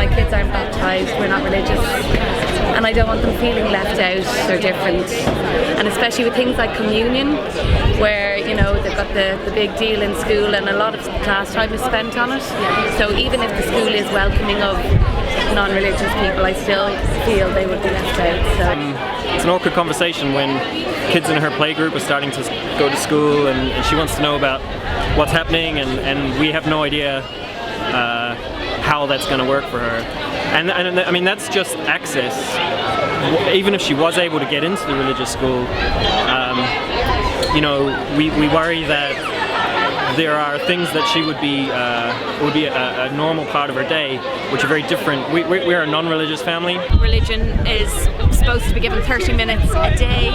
my kids aren't baptised, we're not religious, and I don't want them feeling left out or different. And especially with things like communion, where they've got the big deal in school and a lot of class time is spent on it. So even if the school is welcoming of non-religious people, I still feel they would be left out. So it's an awkward conversation when kids in her playgroup are starting to go to school and she wants to know about what's happening, and we have no idea how that's going to work for her. And I mean, that's just access. Even if she was able to get into the religious school, we worry that there are things that she would be a normal part of her day, which are very different. We're a non-religious family. Religion is supposed to be given 30 minutes a day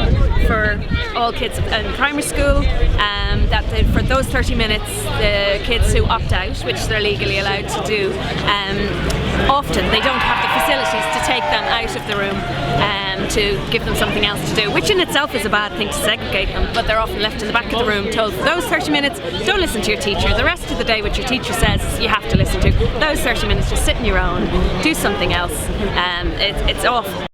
for all kids in primary school. For those 30 minutes, the kids who opt out, which they're legally allowed to do, often they don't have the facilities to take them out of the room to give them something else to do, which in itself is a bad thing to segregate them, but they're often left in the back of the room told for those 30 minutes, don't listen to your teacher. The rest of the day, what your teacher says, you have to listen to. Those 30 minutes, just sit on your own, do something else. It's awful.